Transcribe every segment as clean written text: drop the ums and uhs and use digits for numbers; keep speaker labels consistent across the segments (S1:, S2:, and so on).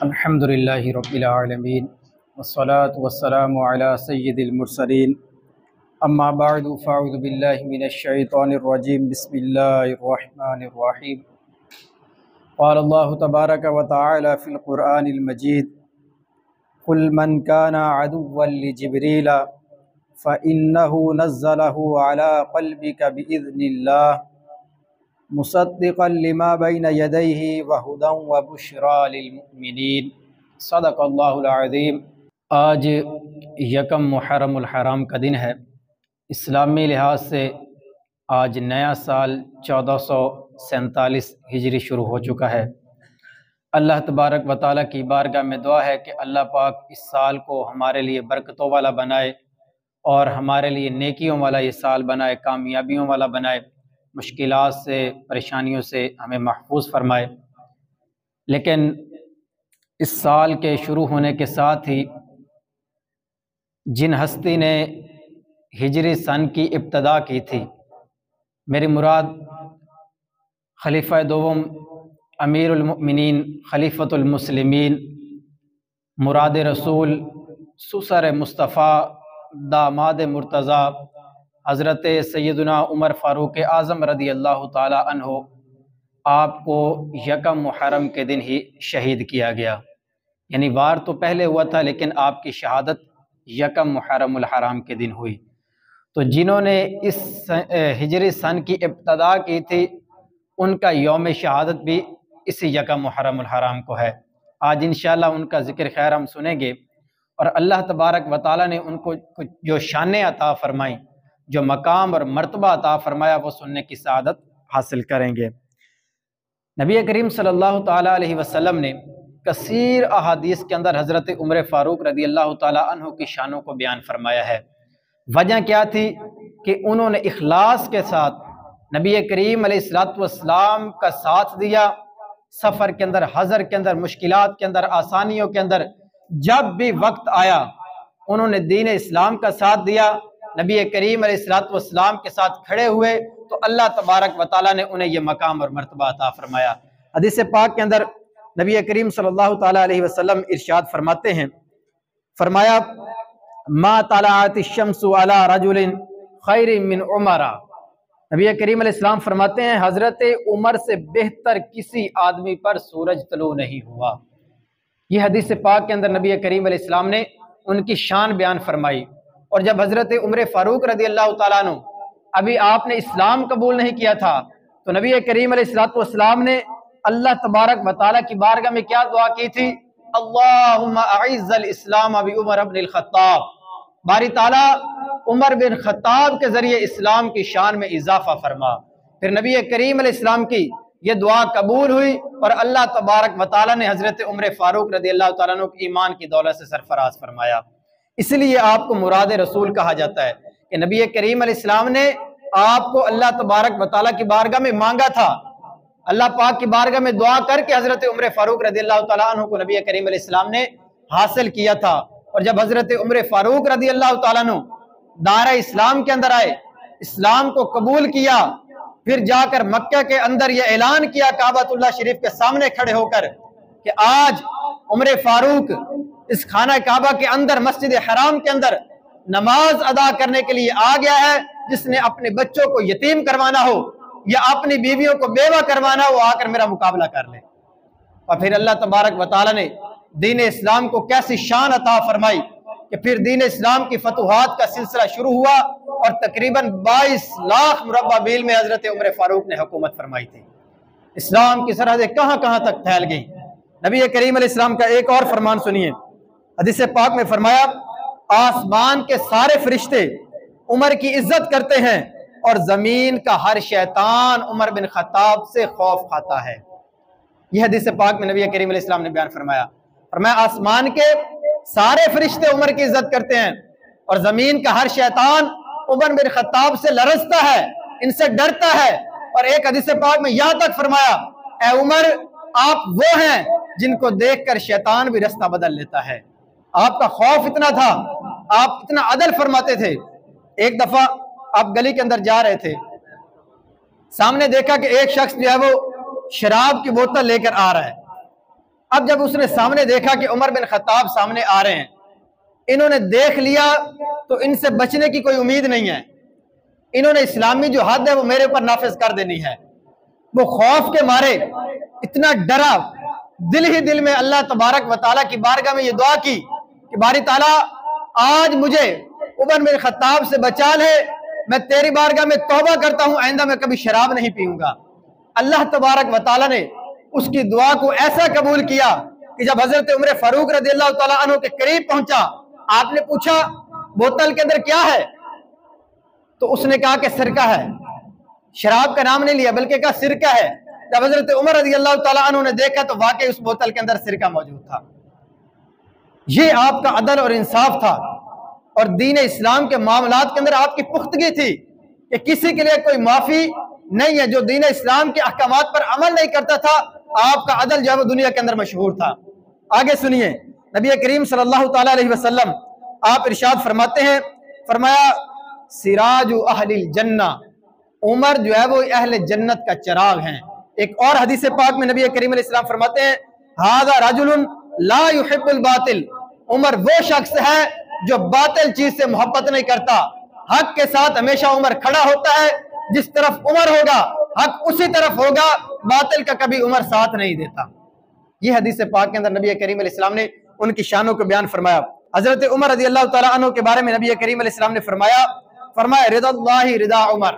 S1: الحمد للہ رب العالمین والصلاة والسلام علی سید المرسلین اما بعد فاعوذ باللہ من الشیطان الرجیم بسم اللہ الرحمن الرحیم قال اللہ تبارک وتعالی فی القرآن المجید قل من کان عدوا لجبریل فإنه نزله على قلبك بإذن اللہ مصدقا لما بین یدیہ وہدی وبشریٰ للمؤمنین۔ صدق اللہ العظیم۔ آج یکم محرم الحرام کا دن ہے۔ اسلامی لحاظ سے آج نیا سال 1447 ہجری شروع ہو چکا ہے۔ اللہ تبارک و تعالیٰ کی بارگاہ میں دعا ہے کہ اللہ پاک اس سال کو ہمارے لیے برکتوں والا بنائے اور ہمارے لیے نیکیوں والا یہ سال بنائے، کامیابیوں والا بنائے، مشکلات سے، پریشانیوں سے ہمیں محفوظ فرمائے۔ لیکن اس سال کے شروع ہونے کے ساتھ ہی جن ہستی نے ہجری سن کی ابتدا کی تھی، میری مراد خلیفہ دوم امیر المؤمنین خلیفۃ المسلمین مراد رسول سسر مصطفیٰ داماد مرتضیٰ حضرت سیدنا عمر فاروق اعظم رضی اللہ تعالی عنہ، آپ کو یکم محرم کے دن ہی شہید کیا گیا۔ یعنی وار تو پہلے ہوا تھا لیکن آپ کی شہادت یکم محرم الحرام کے دن ہوئی۔ تو جنہوں نے اس ہجری سن کی ابتدا کی تھی ان کا یوم شہادت بھی اسی یکم محرم الحرام کو ہے۔ آج انشاءاللہ ان کا ذکر خیر ہم سنیں گے، اور اللہ تبارک و تعالیٰ نے ان کو جو شانیں عطا فرمائیں، جو مقام اور مرتبہ عطا فرمایا، وہ سننے کی سعادت حاصل کریں گے۔ نبی کریم صلی اللہ تعالیٰ علیہ وسلم نے کثیر احادیث کے اندر حضرت عمر فاروق رضی اللہ تعالیٰ عنہ کی شانوں کو بیان فرمایا ہے۔ وجہ کیا تھی کہ انہوں نے اخلاص کے ساتھ نبی کریم علیہ السلام کا ساتھ دیا، سفر کے اندر، حضر کے اندر، مشکلات کے اندر، آسانیوں کے اندر، جب بھی وقت آیا انہوں نے دین اسلام کا ساتھ دیا، نبی کریم علیہ السلام کے ساتھ کھڑے ہوئے، تو اللہ تبارک و تعالیٰ نے انہیں یہ مقام اور مرتبہ عطا فرمایا۔ حدیث پاک کے اندر نبی کریم صلی اللہ تعالیٰ علیہ وسلم ارشاد فرماتے ہیں، فرمایا ما طلعت الشمس علی رجل خیر من عمر۔ نبی کریم علیہ السلام فرماتے ہیں حضرت عمر سے بہتر کسی آدمی پر سورج طلوع نہیں ہوا۔ یہ حدیث پاک کے اندر نبی کریم علیہ السلام نے ان کی شان بیان فرمائی۔ اور جب حضرت عمر فاروق رضی اللہ تعالیٰ عنہ ابھی آپ نے اسلام قبول نہیں کیا تھا، تو نبی کریم علیہ السلام نے اللہ تبارک و تعالیٰ کی بارگاہ میں کیا دعا کی تھی؟ اللہم اعز الاسلام بعمر بن الخطاب، باری تعالیٰ عمر بن خطاب کے ذریعے اسلام کی شان میں اضافہ فرما۔ پھر نبی کریم علیہ السلام کی یہ دعا قبول ہوئی اور اللہ تبارک و تعالیٰ نے حضرت عمر فاروق رضی اللہ تعالیٰ عنہ کی ایمان کی دولت سے سرفراز فرمایا۔ اس لیے آپ کو مراد رسول کہا جاتا ہے کہ نبی کریم علیہ السلام نے آپ کو اللہ تبارک و تعالیٰ کی بارگاہ میں مانگا تھا، اللہ پاک کی بارگاہ میں دعا کر کے حضرت عمر فاروق رضی اللہ تعالیٰ عنہ کو نبی کریم علیہ السلام نے حاصل کیا تھا۔ اور جب حضرت عمر فاروق رضی اللہ تعالیٰ عنہ دائرہ اسلام کے اندر آئے، اسلام کو قبول کیا، پھر جا کر مکہ کے اندر یہ اعلان کیا کعبۃ اللہ شریف کے سامنے کھڑے ہو کر کہ آج عمر فاروق اس خانہ کعبہ کے اندر، مسجد حرام کے اندر نماز ادا کرنے کے لیے آ گیا ہے۔ جس نے اپنے بچوں کو یتیم کروانا ہو یا اپنی بیویوں کو بیوہ کروانا ہو، آ کر میرا مقابلہ کر لے۔ اور پھر اللہ تبارک و تعالیٰ نے دین اسلام کو کیسی شان عطا فرمائی کہ پھر دین اسلام کی فتوحات کا سلسلہ شروع ہوا، اور تقریباً 22 لاکھ مربع میل میں حضرت عمر فاروق نے حکومت فرمائی تھی۔ اسلام کی سرحدیں کہاں کہاں تک پھیل گئیں۔ نبی کریم علیہ السلام کا ایک اور فرمان سنیے، حدیث پاک میں فرمایا آسمان کے سارے فرشتے عمر کی عزت کرتے ہیں، اور زمین کا ہر شیطان عمر بن خطاب سے خوف کھاتا ہے۔ یہ حدیث پاک میں نبی کریم علیہ السلام نے بیان فرمایا آسمان کے سارے فرشتے عمر کی عزت کرتے ہیں، اور زمین کا ہر شیطان عمر بن خطاب سے لرزتا ہے، ان سے ڈرتا ہے۔ اور ایک حدیث پاک میں یہاں تک فرمایا اے عمر، آپ وہ ہیں جن کو دیکھ کر شیطان بھی رستہ بدل لیتا ہے۔ آپ کا خوف اتنا تھا، آپ اتنا عدل فرماتے تھے۔ ایک دفعہ آپ گلی کے اندر جا رہے تھے، سامنے دیکھا کہ ایک شخص جو ہے وہ شراب کی بوتل لے کر آ رہا ہے۔ اب جب اس نے سامنے دیکھا کہ عمر بن خطاب سامنے آ رہے ہیں، انہوں نے دیکھ لیا تو ان سے بچنے کی کوئی امید نہیں ہے، انہوں نے اسلامی جو حد ہے وہ میرے اوپر نافذ کر دینی ہے۔ وہ خوف کے مارے اتنا ڈرا، دل ہی دل میں اللہ تبارک و تعالیٰ کی بارگاہ میں یہ دعا کی کہ باری تعالیٰ آج مجھے عمر بن خطاب سے بچا لے، میں تیری بارگاہ میں توبہ کرتا ہوں، آئندہ میں کبھی شراب نہیں پیوں گا۔ اللہ تبارک و تعالیٰ نے اس کی دعا کو ایسا قبول کیا کہ جب حضرت عمر فاروق رضی اللہ تعالیٰ عنہ کے قریب پہنچا، آپ نے پوچھا بوتل کے اندر کیا ہے؟ تو اس نے کہا کہ سرکہ ہے، شراب کا نام نہیں لیا بلکہ کہا سرکہ ہے۔ جب حضرت عمر رضی اللہ تعالیٰ عنہ نے دیکھا تو واقعی اس بوتل کے اندر سرکہ موجود تھا۔ یہ آپ کا عدل اور انصاف تھا، اور دین اسلام کے معاملات کے اندر آپ کی پختگی تھی کہ کسی کے لیے کوئی معافی نہیں ہے۔ جو دین اسلام کے احکامات پر عمل نہیں کرتا تھا، آپ کا عدل جو ہے وہ دنیا کے اندر مشہور تھا۔ آگے سنیے، نبی کریم صلی اللہ تعالیٰ علیہ وسلم آپ ارشاد فرماتے ہیں، فرمایا سراج اہل الجنہ، عمر جو ہے وہ اہل جنت کا چراغ ہیں۔ ایک اور حدیث پاک میں نبی کریم علیہ السلام فرماتے ہیں ھذا رجل لا يحب الباطل، عمر وہ شخص ہے جو باطل چیز سے محبت نہیں کرتا، حق کے ساتھ ہمیشہ عمر کھڑا ہوتا ہے، جس طرف عمر ہوگا حق اسی طرف ہوگا، باطل کا کبھی عمر ساتھ نہیں دیتا۔ یہ حدیث پاک کے اندر نبی کریم علیہ السلام نے ان کی شانوں کو بیان فرمایا۔ حضرت عمر رضی اللہ تعالیٰ عنہ کے بارے میں نبی کریم علیہ السلام نے فرمایا رضا اللہ رضا عمر،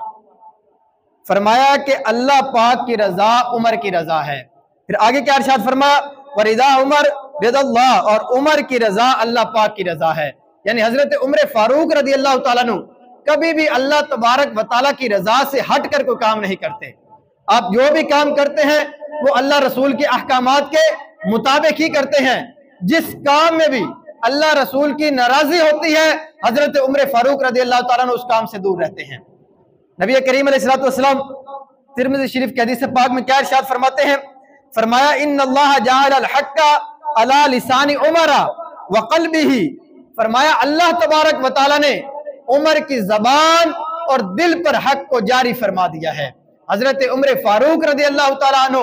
S1: فرمایا کہ اللہ پاک کی رضا عمر کی رضا ہے۔ پھر آگے کیا ارشاد فرمایا ورضا عمر رضا اللہ، اور عمر کی رضا اللہ پاک کی رضا ہے۔ یعنی حضرت عمر فاروق رضی اللہ تعالیٰ عنہ کبھی بھی اللہ تبارک و تعالیٰ کی رضا سے ہٹ کر کوئی کام نہیں کرتے۔ آپ جو بھی کام کرتے ہیں وہ اللہ رسول کے احکامات کے مطابق ہی کرتے ہیں۔ جس کام میں بھی اللہ رسول کی ناراضی ہوتی ہے، حضرت عمر فاروق رضی اللہ تعالیٰ عنہ اس کام سے دور رہتے ہیں۔ نبی کریم علیہ السلام ترمذی شریف کی حدیث پاک میں کیا ارشاد فرماتے ہیں، فرمایا ان اللہ جعل الحق علی لسان عمر وقلبہ، فرمایا اللہ تبارک و تعالیٰ نے عمر کی زبان اور دل پر حق کو جاری فرما دیا ہے۔ حضرت عمر فاروق رضی اللہ تعالیٰ عنہ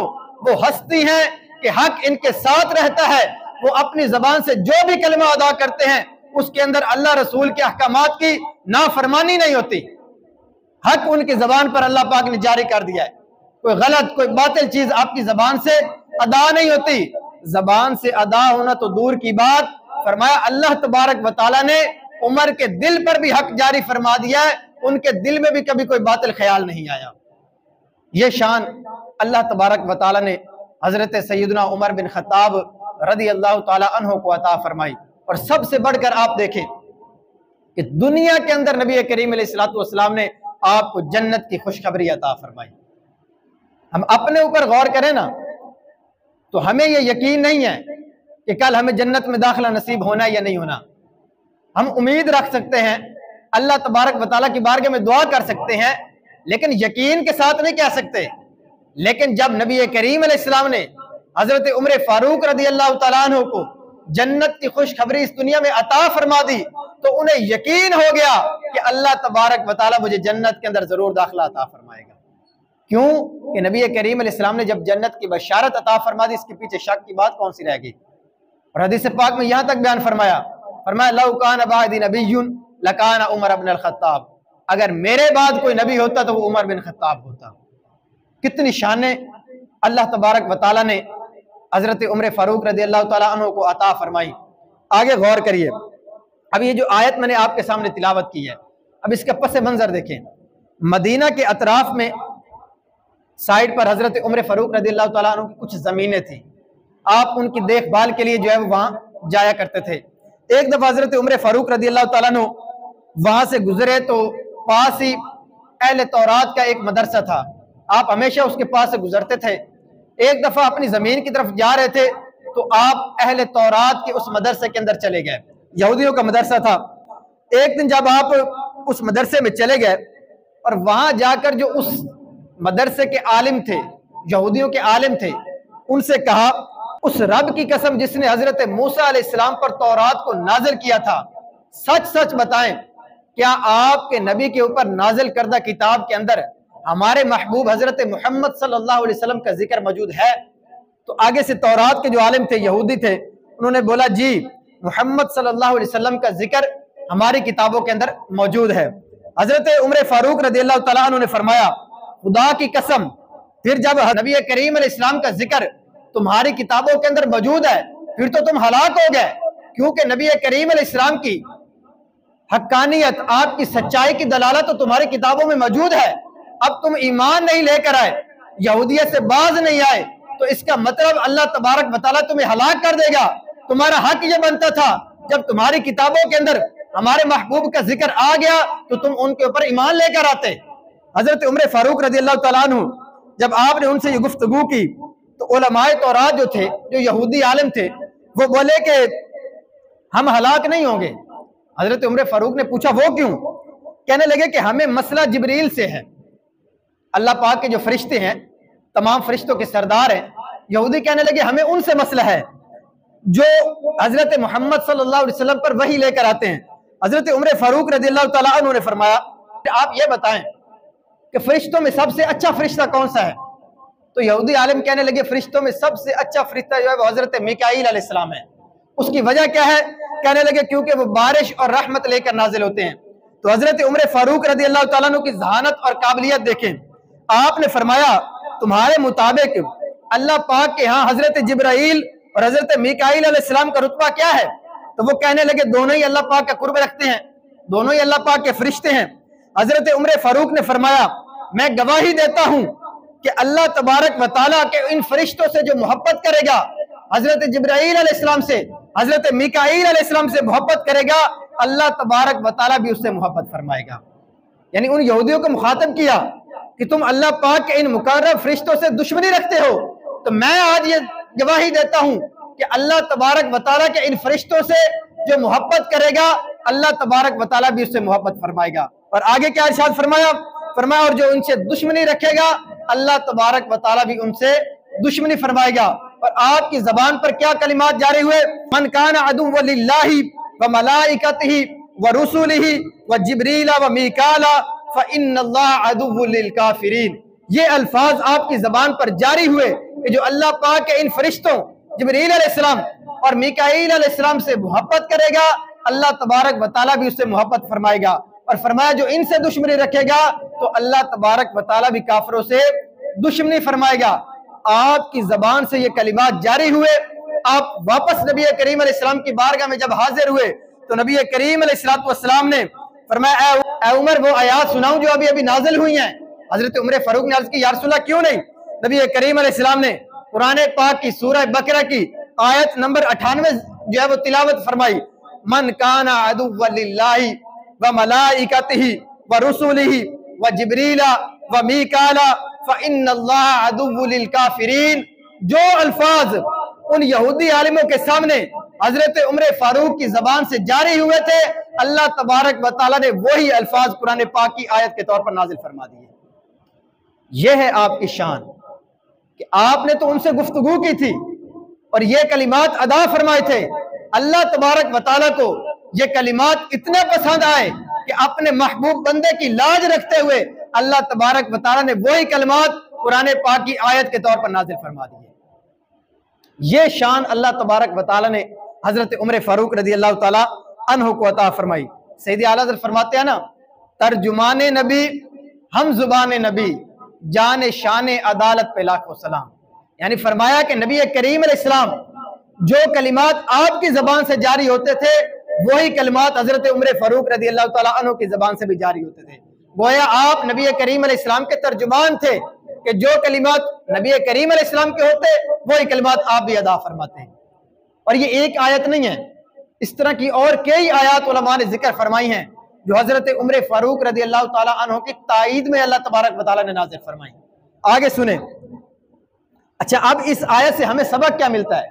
S1: وہ ہستی ہیں کہ حق ان کے ساتھ رہتا ہے، وہ اپنی زبان سے جو بھی کلمہ ادا کرتے ہیں اس کے اندر اللہ رسول کے احکامات کی نافرمانی نہیں ہوتی، حق ان کی زبان پر اللہ پاک نے جاری کر دیا ہے۔ کوئی غلط کوئی باطل چیز آپ کی زبان سے ادا نہیں ہوتی۔ زبان سے ادا ہونا تو دور کی بات، فرمایا اللہ تبارک و تعالیٰ نے عمر کے دل پر بھی حق جاری فرما دیا ہے، ان کے دل میں بھی کبھی کوئی باطل خیال نہیں آیا۔ یہ شان اللہ تبارک و تعالیٰ نے حضرت سیدنا عمر بن خطاب رضی اللہ تعالیٰ عنہ کو عطا فرمائی۔ اور سب سے بڑھ کر آپ دیکھیں کہ دنیا کے اندر نبی کریم علیہ السلام نے آپ کو جنت کی خوشخبری عطا فرمائی۔ ہم اپنے اوپر غور کریں نا تو ہمیں یہ یقین نہیں ہے کہ کل ہمیں جنت میں داخلہ نصیب ہونا یا نہیں ہونا۔ ہم امید رکھ سکتے ہیں، اللہ تبارک و تعالیٰ کی بارگاہ میں دعا کر سکتے ہیں، لیکن یقین کے ساتھ نہیں کہہ سکتے۔ لیکن جب نبی کریم علیہ السلام نے حضرت عمر فاروق رضی اللہ تعالیٰ عنہ کو جنت کی خوشخبری اس دنیا میں عطا فرما دی تو انہیں یقین ہو گیا کہ اللہ تبارک و تعالیٰ مجھے جنت کے اندر ضرور داخلہ عطا فرمائے گا۔ کیوں کہ نبی کریم علیہ السلام نے جب جنت کی بشارت عطا فرما دی، اس کے پیچھے شک کی بات کون سی رہ گئی؟ اور حدیث پاک میں یہاں تک بیان فرمایا لو کان بعدی نبی لکان عمر بن الخطاب، اگر میرے بعد کوئی نبی ہوتا تو وہ عمر بن خطاب ہوتا۔ کتنی شانیں اللہ تبارک و تعالیٰ نے حضرت عمر فاروق رضی اللہ تعالیٰ عنہ کو عطا فرمائی۔ آگے غور کریے، اب یہ جو آیت میں نے آپ کے سامنے تلاوت کی ہے، اب اس کا پس منظر دیکھیں۔ مدینہ کے اطراف میں سائڈ پر حضرت عمر فاروق رضی اللہ تعالیٰ عنہ کی کچھ زمینیں تھیں، آپ ان کی دیکھ بھال کے لیے جو ہے وہاں جایا کرتے تھے۔ ایک دفعہ حضرت عمر فاروق رضی اللہ تعالیٰ عنہ وہاں سے گزرے تو پاس ہی اہل تورات کا ایک مدرسہ تھا، آپ ہمیشہ اس کے پاس سے گزرتے تھے۔ ایک دفعہ اپنی زمین کی طرف جا رہے تھے تو آپ اہل تورات کے اس مدرسے کے اندر چلے گئے، یہودیوں کا مدرسہ تھا۔ ایک دن جب آپ اس مدرسے میں چلے گئے اور وہاں جا کر جو اس مدرسے کے عالم تھے، یہودیوں کے عالم تھے، ان سے کہا اس رب کی قسم جس نے حضرت موسیٰ علیہ السلام پر تورات کو نازل کیا تھا، سچ سچ بتائیں کیا آپ کے نبی کے اوپر نازل کردہ کتاب کے اندر ہمارے محبوب حضرت محمد صلی اللہ علیہ وسلم کا ذکر موجود ہے؟ تو آگے سے تورات کے جو عالم تھے، یہودی تھے، انہوں نے بولا جی محمد صلی اللہ علیہ وسلم کا ذکر ہماری کتابوں کے اندر موجود ہے۔ حضرت عمر فاروق رضی اللہ تعالیٰ عنہ نے فرمایا خدا کی قسم، پھر جب نبی کریم علیہ السلام کا ذکر تمہاری کتابوں کے اندر موجود ہے پھر تو تم ہلاک ہو گئے، کیونکہ نبی کریم علیہ السلام کی حقانیت، آپ کی سچائی کی دلالت تو تمہاری کتابوں میں موجود ہے، اب تم ایمان نہیں لے کر آئے، یہودیت سے باز نہیں آئے، تو اس کا مطلب اللہ تبارک و تعالیٰ تمہیں ہلاک کر دے گا۔ تمہارا حق یہ بنتا تھا جب تمہاری کتابوں کے اندر ہمارے محبوب کا ذکر آ گیا تو تم ان کے اوپر ایمان لے کر آتے۔ حضرت عمر فاروق رضی اللہ تعالیٰ عنہ جب آپ نے ان سے یہ گفتگو کی تو علماء تورات جو تھے، جو یہودی عالم تھے، وہ بولے کہ ہم ہلاک نہیں ہوں گے۔ حضرت عمر فاروق نے پوچھا وہ کیوں؟ کہنے لگے کہ ہمیں مسئلہ جبریل سے ہے، اللہ پاک کے جو فرشتے ہیں، تمام فرشتوں کے سردار ہیں، یہودی کہنے لگے ہمیں ان سے مسئلہ ہے جو حضرت محمد صلی اللہ علیہ وسلم پر وحی لے کر آتے ہیں۔ حضرت عمر فاروق رضی اللہ تعالیٰ عنہ نے فرمایا کہ آپ یہ بتائیں کہ فرشتوں میں سب سے اچھا فرشتہ کون سا ہے؟ تو یہودی عالم کہنے لگے فرشتوں میں سب سے اچھا فرشتہ جو ہے وہ حضرت میکائیل علیہ السلام ہے۔ اس کی وجہ کیا ہے؟ کہنے لگے کیونکہ وہ بارش اور رحمت لے کر نازل ہوتے ہیں۔ تو حضرت عمر فاروق رضی اللہ تعالیٰ عنہ کی ذہانت اور قابلیت دیکھیں، آپ نے فرمایا تمہارے مطابق اللہ پاک کے ہاں حضرت جبرائیل اور حضرت میکائیل علیہ السلام کا رتبہ کیا ہے؟ تو وہ کہنے لگے دونوں ہی اللہ پاک کا قرب رکھتے ہیں، دونوں ہی اللہ پاک کے فرشتے ہیں۔ حضرت عمر فاروق نے فرمایا میں گواہی دیتا ہوں کہ اللہ تبارک و تعالیٰ کے ان فرشتوں سے جو محبت کرے گا، حضرت جبرائیل علیہ السلام سے، حضرت میکائیل علیہ السلام سے محبت کرے گا، اللہ تبارک و تعالیٰ بھی اس سے محبت فرمائے گا۔ یعنی ان یہودیوں کو مخاطب کیا کہ تم اللہ پاک کے ان مقرب فرشتوں سے دشمنی رکھتے ہو، تو میں آج یہ گواہی دیتا ہوں کہ اللہ تبارک و تعالیٰ کے ان فرشتوں سے جو محبت کرے گا اللہ تبارک و تعالیٰ بھی اس سے محبت فرمائے گا۔ اور آگے کیا ارشاد فرمایا اور جو ان سے دشمنی رکھے گا اللہ تبارک و تعالیٰ بھی ان سے دشمنی فرمائے گا۔ اور آپ کی زبان پر کیا کلمات جاری ہوئے؟ من کان عدو للہ وملائکتہ ورسلہ وجبریل ومیکال فإن اللہ عدو للکافرین۔ یہ الفاظ آپ کی زبان پر جاری ہوئے کہ جو اللہ پاک کے ان فرشتوں جبریل علیہ السلام اور میکائیل علیہ السلام سے محبت کرے گا اللہ تبارک و تعالیٰ بھی اس سے محبت فرمائے گا۔ اور فرمایا جو ان سے دشمنی رکھے گا تو اللہ تبارک و تعالیٰ بھی کافروں سے دشمنی فرمائے گا۔ آپ کی زبان سے یہ کلمات جاری ہوئے، آپ واپس نبی کریم علیہ السلام کی بارگاہ میں جب حاضر ہوئے تو نبی کریم علیہ السلام نے فرمایا اے عمر وہ آیات سناؤں جو ابھی نازل ہوئی ہیں؟ حضرت عمر فاروق نے عرض کی یا رسول اللہ کیوں نہیں؟ نبی کریم علیہ السلام نے قرآن پاک کی سورہ بقرہ کی آیت نمبر 98 جو ہے وہ تلاوت فرمائی، من کان عدو للہ وملائکتہ ورسلہ وجبریل ومیکال فإن اللہ عدو للکافرین۔ جو الفاظ ان یہودی عالموں کے سامنے حضرت عمر فاروق کی زبان سے جاری ہوئے تھے اللہ تبارک و تعالیٰ نے وہی الفاظ قرآن پاک کی آیت کے طور پر نازل فرما دیے۔ یہ ہے آپ کی شان کہ آپ نے تو ان سے گفتگو کی تھی اور یہ کلمات ادا فرمائے تھے۔ اللہ تبارک و تعالیٰ کو یہ کلمات اتنے پسند آئے کہ اپنے محبوب بندے کی لاج رکھتے ہوئے اللہ تبارک و تعالیٰ نے وہی کلمات قرآن پاک کی آیت کے طور پر نازل فرما دیے۔ یہ شان اللہ تبارک و تعالیٰ نے حضرت عمر فاروق رضی اللہ تعالیٰ عنہ کو عطا فرمائی۔ سیدی اعلیٰ حضرت فرماتے ہیں نا ترجمان نبی ہم زبان نبی جان شان عدالت پہ لاکھوں سلام۔ یعنی فرمایا کہ نبی کریم علیہ السلام جو کلمات آپ کی زبان سے جاری ہوتے تھے وہی کلمات حضرت عمر فاروق رضی اللہ تعالیٰ عنہ کی زبان سے بھی جاری ہوتے تھے۔ گویا آپ نبی کریم علیہ السلام کے ترجمان تھے کہ جو کلمات نبی کریم علیہ السلام کے ہوتے وہی کلمات آپ بھی ادا فرماتے ہیں۔ اور یہ ایک آیت نہیں ہے، اس طرح کی اور کئی آیات علماء نے ذکر فرمائی ہیں جو حضرت عمر فاروق رضی اللہ تعالیٰ عنہ کی تائید میں اللہ تبارک و تعالیٰ نے نازل فرمائی۔ آگے سنیں۔ اچھا اب اس آیت سے ہمیں سبق کیا ملتا ہے؟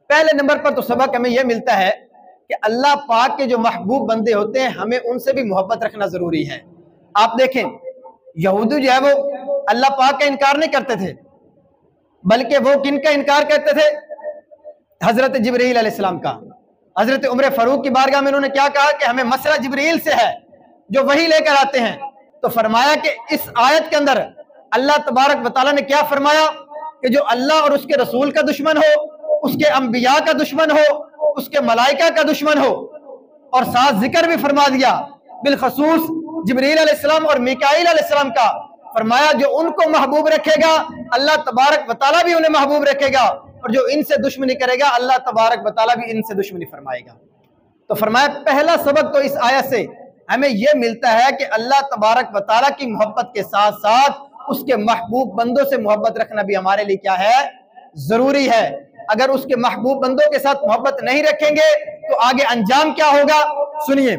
S1: پہلے نمبر پر تو سبق ہمیں یہ ملتا ہے کہ اللہ پاک کے جو محبوب بندے ہوتے ہیں ہمیں ان سے بھی محبت رکھنا ضروری ہے۔ آپ دیکھیں یہودی جو ہے وہ اللہ پاک کا انکار نہیں کرتے تھے بلکہ وہ کن کا انکار کرتے تھے؟ حضرت جبریل علیہ السلام کا۔ حضرت عمر فاروق کی بارگاہ میں انہوں نے کیا کہا کہ ہمیں مسئلہ جبریل سے ہے جو وہی لے کر آتے ہیں۔ تو فرمایا کہ اس آیت کے اندر اللہ تبارک و تعالیٰ نے کیا فرمایا کہ جو اللہ اور اس کے رسول کا دشمن ہو، اس کے انبیاء کا دشمن ہو، اس کے ملائکہ کا دشمن ہو، اور ساتھ ذکر بھی فرما دیا بالخصوص جبریل علیہ السلام اور میکائیل علیہ السلام کا، فرمایا جو ان کو محبوب رکھے گا اللہ تبارک و تعالیٰ بھی انہیں محبوب رکھے گا، اور جو ان سے دشمنی کرے گا اللہ تبارک و تعالیٰ بھی ان سے دشمنی فرمائے گا۔ تو فرمایا پہلا سبق تو اس آیت سے ہمیں یہ ملتا ہے کہ اللہ تبارک و تعالیٰ کی محبت کے ساتھ ساتھ اس کے محبوب بندوں سے محبت رکھنا بھی ہمارے لیے کیا ہے؟ ضروری ہے۔ اگر اس کے محبوب بندوں کے ساتھ محبت نہیں رکھیں گے تو آگے انجام کیا ہوگا؟ سنیے،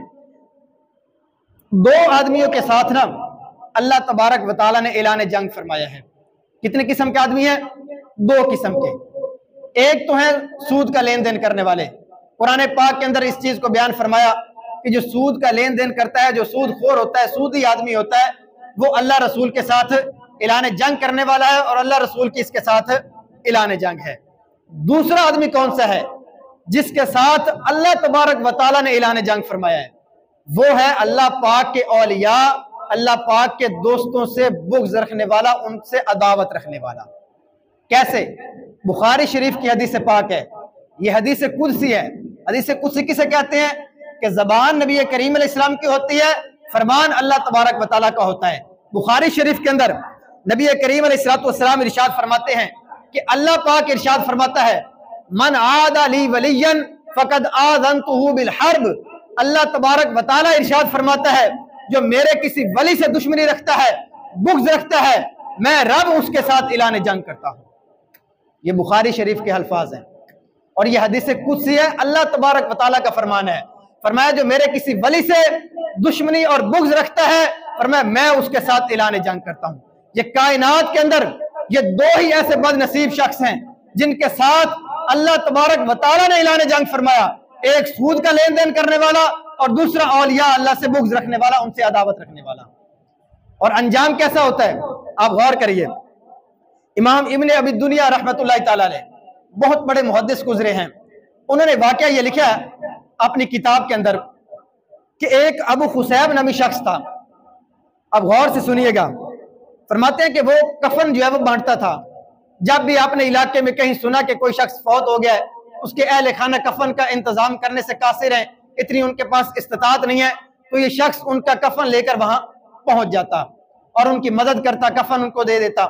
S1: دو آدمیوں کے ساتھ نا اللہ تبارک و تعالیٰ نے اعلان جنگ فرمایا ہے۔ کتنے قسم کے آدمی ہیں؟ دو قسم کے۔ ایک تو ہیں سود کا لین دین کرنے والے۔ قرآن پاک کے اندر اس چیز کو بیان فرمایا کہ جو سود کا لین دین کرتا ہے، جو سود خور ہوتا ہے، سودی آدمی ہوتا ہے، وہ اللہ رسول کے ساتھ اعلان جنگ کرنے والا ہے، اور اللہ رسول کی اس کے ساتھ اعلان جنگ ہے۔ دوسرا آدمی کون سا ہے؟ جس کے ساتھ اللہ تبارک و تعالیٰ نے اعلان جنگ فرمایا ہے، وہ ہے اللہ پاک کے اولیاء، اللہ پاک کے دوستوں سے بغض رکھنے والا، ان سے عداوت رکھنے والا۔ کیسے؟ بخاری شریف کی حدیث پاک ہے، یہ حدیث قدسی ہے۔ حدیث قدسی کسے کہتے ہیں؟ کہ زبان نبی کریم علیہ السلام کی ہوتی ہے، فرمان اللہ تبارک و تعالیٰ کا ہوتا ہے۔ بخاری شریف کے اندر نبی کریم علیہ السلام ارشاد فرماتے ہیں کہ اللہ پاک ارشاد فرماتا ہے من عاد لی ولیا فقد آذنتہ بالحرب۔ اللہ تبارک و تعالیٰ ارشاد فرماتا ہے جو میرے کسی ولی سے دشمنی رکھتا ہے، بغض رکھتا ہے، میں رب اس کے ساتھ اعلان جنگ کرتا ہوں۔ یہ بخاری شریف کے الفاظ ہیں، اور یہ حدیث قدسی ہے، اللہ تبارک و تعالیٰ کا فرمان ہے۔ فرمایا جو میرے کسی ولی سے دشمنی اور بغض رکھتا ہے، فرمایا میں اس کے ساتھ اعلان جنگ کرتا ہوں۔ یہ کائنات کے اندر یہ دو ہی ایسے بد نصیب شخص ہیں جن کے ساتھ اللہ تبارک و تعالیٰ نے اعلان جنگ فرمایا، ایک سود کا لین دین کرنے والا اور دوسرا اولیاء اللہ سے بغض رکھنے والا، ان سے عداوت رکھنے والا۔ اور انجام کیسا ہوتا ہے آپ غور کریے۔ امام ابن ابی دنیا رحمت اللہ تعالیٰ علیہ بہت بڑے محدث گزرے ہیں، انہوں نے واقعہ یہ لکھا ہے اپنی کتاب کے اندر کہ ایک ابو خصیب نامی شخص تھا۔ اب غور سے سنیے گا، فرماتے ہیں کہ وہ کفن جو ہے وہ بانٹتا تھا۔ جب بھی اپنے علاقے میں کہیں سنا کہ کوئی شخص فوت ہو گیا ہے، اس کے اہل خانہ کفن کا انتظام کرنے سے قاصر ہیں، اتنی ان کے پاس استطاعت نہیں ہے، تو یہ شخص ان کا کفن لے کر وہاں پہنچ جاتا اور ان کی مدد کرتا، کفن ان کو دے دیتا۔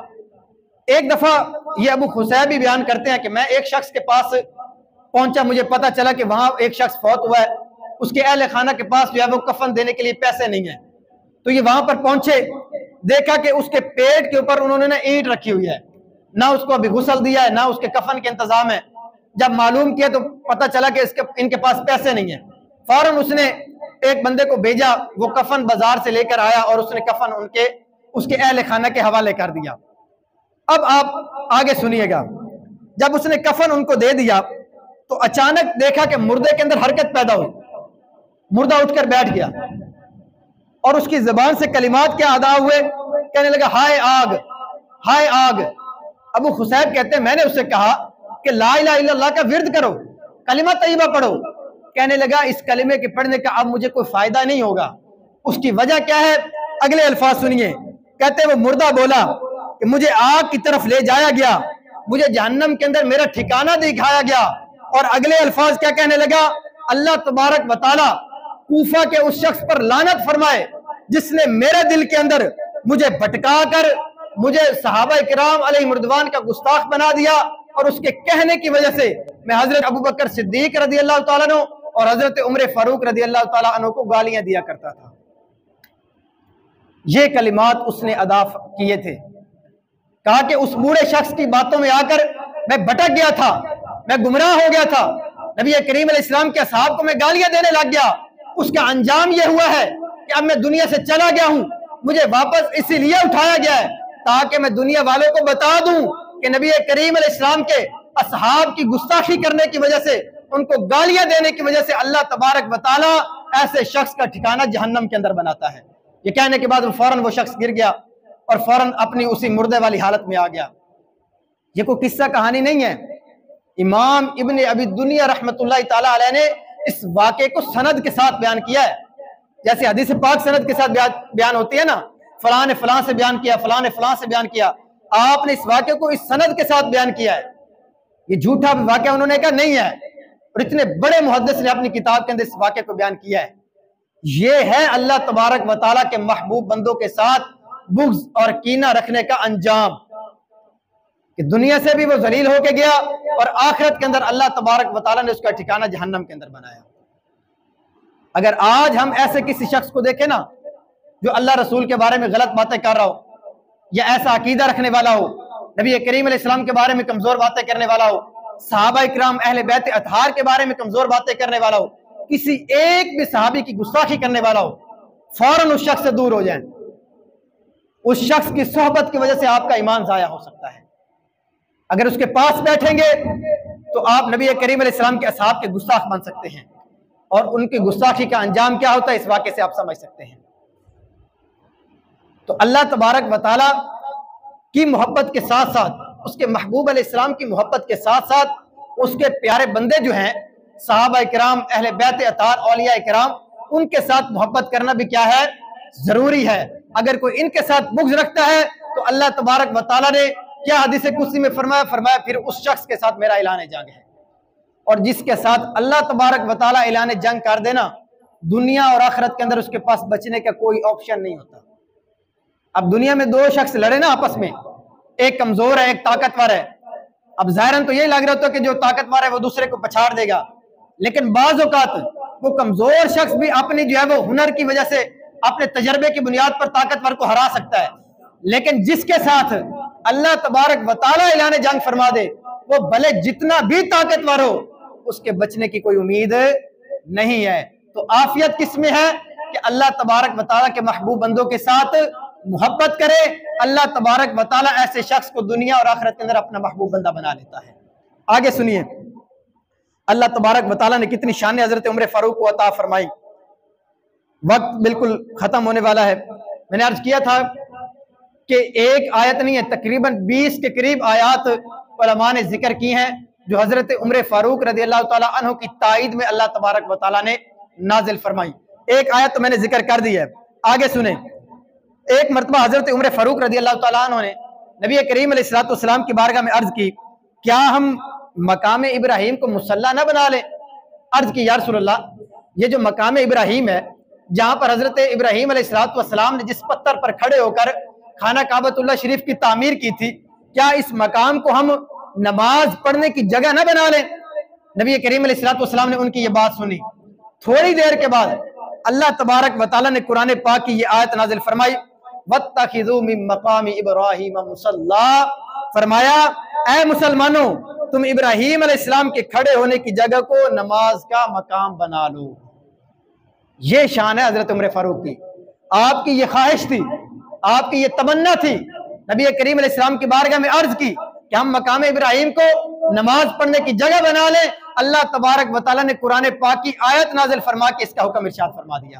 S1: ایک دفعہ یہ ابو خصیب بھی بیان کرتے ہیں کہ میں ایک شخص کے پاس پہنچا، مجھے پتا چلا کہ وہاں ایک شخص فوت ہوا ہے، اس کے اہل خانہ کے پاس جو ہے وہ کفن دینے کے لیے پیسے نہیں ہیں۔ تو یہ وہاں پر پہنچے، دیکھا کہ اس کے پیٹ کے اوپر انہوں نے اینٹ رکھی ہوئی ہے، نہ اس کو ابھی غسل دیا ہے، نہ اس کے کفن کے انتظام ہے۔ جب معلوم کیا تو پتا چلا کہ ان کے پاس پیسے نہیں ہیں۔ فوراً اس نے ایک بندے کو بھیجا، وہ کفن بازار سے لے کر آیا اور اس نے کفن اس کے اہل خانہ کے حوالے کر دیا۔ اب آپ آگے سنیے گا، جب اس نے کفن ان کو دے دیا تو اچانک دیکھا کہ مردے کے اندر حرکت پیدا ہوئی، مردہ اٹھ کر بیٹھ گیا اور اس کی زبان سے کلمات کیا ادا ہوئے، کہنے لگا ہائے آگ، ہائے آگ۔ ابو خصیب کہتے ہیں میں نے اسے کہا کہ لا الہ الا اللہ کا ورد کرو، کلمہ طیبہ پڑھو۔ کہنے لگا اس کلمے کے پڑھنے کا اب مجھے کوئی فائدہ نہیں ہوگا۔ اس کی وجہ کیا ہے؟ اگلے الفاظ سنیے، کہتے وہ مردہ بولا کہ مجھے آگ کی طرف لے جایا گیا، مجھے جہنم کے اندر میرا ٹھکانہ دکھایا گیا۔ اور اگلے الفاظ کیا کہنے لگا؟ اللہ تبارک و تعالی کوفہ کے اس شخص پر لعنت فرمائے جس نے میرے دل کے اندر مجھے بھٹکا کر مجھے صحابہ کرام علیہ مردوان کا گستاخ بنا دیا، اور اس کے کہنے کی وجہ سے میں حضرت ابوبکر صدیق رضی اللہ تعالیٰ عنہ اور حضرت عمر فاروق رضی اللہ تعالیٰ عنہ کو گالیاں دیا کرتا تھا۔ یہ کلمات اس نے ادا کیے تھے۔ کہا کہ اس بوڑھے شخص کی باتوں میں آ کر میں بھٹک گیا تھا، میں گمراہ ہو گیا تھا، نبی کریم علیہ السلام کے اصحاب کو میں گالیاں دینے لگ گیا۔ اس کا انجام یہ ہوا ہے کہ اب میں دنیا سے چلا گیا ہوں، مجھے واپس اسی لیے اٹھایا گیا ہے تاکہ میں دنیا والوں کو بتا دوں کہ نبی کریم علیہ السلام کے اصحاب کی گستاخی کرنے کی وجہ سے، ان کو گالیاں دینے کی وجہ سے اللہ تبارک و تعالی ایسے شخص کا ٹھکانہ جہنم کے اندر بناتا ہے۔ یہ کہنے کے بعد فوراً وہ شخص گر گیا اور فوراً اپنی اسی مردے والی حالت میں آ گیا۔ یہ کوئی قصہ کہانی نہیں ہے، امام ابن ابی دنیا رحمت اللہ تعالی علیہ نے اس واقعے کو سند کے ساتھ بیان کیا ہے، جیسے حدیث پاک سند کے ساتھ بیان ہوتی ہے نا، فلاں نے فلاں سے بیان کیا، فلاں نے فلاں سے بیان کیا۔ آپ نے اس واقعے کو اس سند کے ساتھ بیان کیا ہے، یہ جھوٹا واقعہ انہوں نے کہا نہیں ہے، اور اتنے بڑے محدث نے اپنی کتاب کے اندر اس واقعے کو بیان کیا ہے۔ یہ ہے اللہ تبارک و تعالیٰ کے محبوب بندوں کے ساتھ بغض اور کینہ رکھنے کا انجام، کہ دنیا سے بھی وہ ذلیل ہو کے گیا اور آخرت کے اندر اللہ تبارک و تعالیٰ نے اس کا ٹھکانہ جہنم کے اندر بنایا۔ اگر آج ہم ایسے کسی شخص کو دیکھیں نا جو اللہ رسول کے بارے میں غلط باتیں کر رہا ہو، یا ایسا عقیدہ رکھنے والا ہو، نبی کریم علیہ السلام کے بارے میں کمزور باتیں کرنے والا ہو، صحابہ اکرام اہل بیت اطہار کے بارے میں کمزور باتیں کرنے والا ہو، کسی ایک بھی صحابی کی گستاخی کرنے والا ہو، فوراً اس شخص سے دور ہو جائیں۔ اس شخص کی صحبت کی وجہ سے آپ کا ایمان ضائع ہو سکتا ہے۔ اگر اس کے پاس بیٹھیں گے تو آپ نبی کریم علیہ السلام کے اصحاب کے گستاخ بن سکتے ہیں، اور ان کی گستاخی کا انجام کیا ہوتا ہے اس واقعے سے آپ سمجھ سکتے ہیں۔ تو اللہ تبارک و تعالیٰ کی محبت کے ساتھ ساتھ، اس کے محبوب علیہ السلام کی محبت کے ساتھ ساتھ، اس کے پیارے بندے جو ہیں صحابہ کرام اہل بیت اطہار اولیاء کرام، ان کے ساتھ محبت کرنا بھی کیا ہے؟ ضروری ہے۔ اگر کوئی ان کے ساتھ بغض رکھتا ہے تو اللہ تبارک و تعالیٰ نے کیا حدیث قدسی میں فرمایا پھر اس شخص کے ساتھ میرا اعلان جنگ ہے۔ اور جس کے ساتھ اللہ تبارک و تعالیٰ اعلان جنگ کر دینا، دنیا اور آخرت کے اندر اس کے پاس بچنے کا کوئی آپشن نہیں ہوتا۔ اب دنیا میں دو شخص لڑے نا آپس میں، ایک کمزور ہے ایک طاقتور ہے، اب ظاہراً تو یہ لگ رہا ہوتا ہے کہ جو طاقتور ہے وہ دوسرے کو پچھاڑ دے گا، لیکن بعض اوقات وہ کمزور شخص بھی اپنی جو ہے وہ ہنر کی وجہ سے اپنے تجربے کی بنیاد پر طاقتور کو ہرا سکتا ہے۔ لیکن جس کے ساتھ اللہ تبارک و تعالیٰ اعلان جنگ فرما دے، وہ بھلے جتنا بھی طاقتور ہو، اس کے بچنے کی کوئی امید نہیں ہے۔ تو عافیت کس میں ہے؟ کہ اللہ تبارک و تعالیٰ کے محبوب بندوں کے ساتھ محبت کرے۔ اللہ تبارک و تعالیٰ ایسے شخص کو دنیا اور آخرت کے اندر اپنا محبوب بندہ بنا لیتا ہے۔ آگے سنیے، اللہ تبارک و تعالیٰ نے کتنی شان حضرت عمر فاروق کو عطا فرمائی۔ وقت بالکل ختم ہونے والا ہے۔ میں نے عرض کیا تھا کہ ایک آیت نہیں ہے، تقریباً 20 کے قریب آیات علماء نے ذکر کی ہیں جو حضرت عمر فاروق رضی اللہ تعالیٰ عنہ کی تائید میں اللہ تبارک و تعالیٰ نے نازل فرمائی۔ ایک آیت تو میں نے ذکر کر دی ہے، آگے سنیں۔ ایک مرتبہ حضرت عمر فاروق رضی اللہ تعالیٰ عنہ نے نبی کریم علیہ السلام کی بارگاہ میں عرض کی، کیا ہم مقام ابراہیم کو مصلی نہ بنا لیں؟ عرض کی یا رسول اللہ، یہ جو مقام ابراہیم ہے جہاں پر حضرت ابراہیم علیہ السلام نے جس پتھر پر کھڑے ہو کر خانہ کعبۃ اللہ شریف کی تعمیر کی تھی، کیا اس مقام کو ہم نماز پڑھنے کی جگہ نہ بنا لیں؟ نبی کریم علیہ السلام نے ان کی یہ بات سنی۔ تھوڑی دیر کے بعد اللہ تبارک و تعالیٰ نے قرآن پاک کی یہ آیت نازل فرمائی، وَاتَّخِذُوا مِن مَّقَامِ إِبْرَاهِيمَ مُصَلًّى، فرمایا اے مسلمانوں، تم ابراہیم علیہ السلام کے کھڑے ہونے کی جگہ کو نماز کا مقام بنا لو۔ یہ شان ہے حضرت عمر فاروق کی، آپ کی یہ خواہش تھی، آپ کی یہ تمنا تھی، نبی کریم علیہ السلام کی بارگاہ میں عرض کی کہ ہم مقام ابراہیم کو نماز پڑھنے کی جگہ بنا لیں۔ اللہ تبارک و تعالیٰ نے قرآن پاک کی آیت نازل فرما کے اس کا حکم ارشاد فرما دیا۔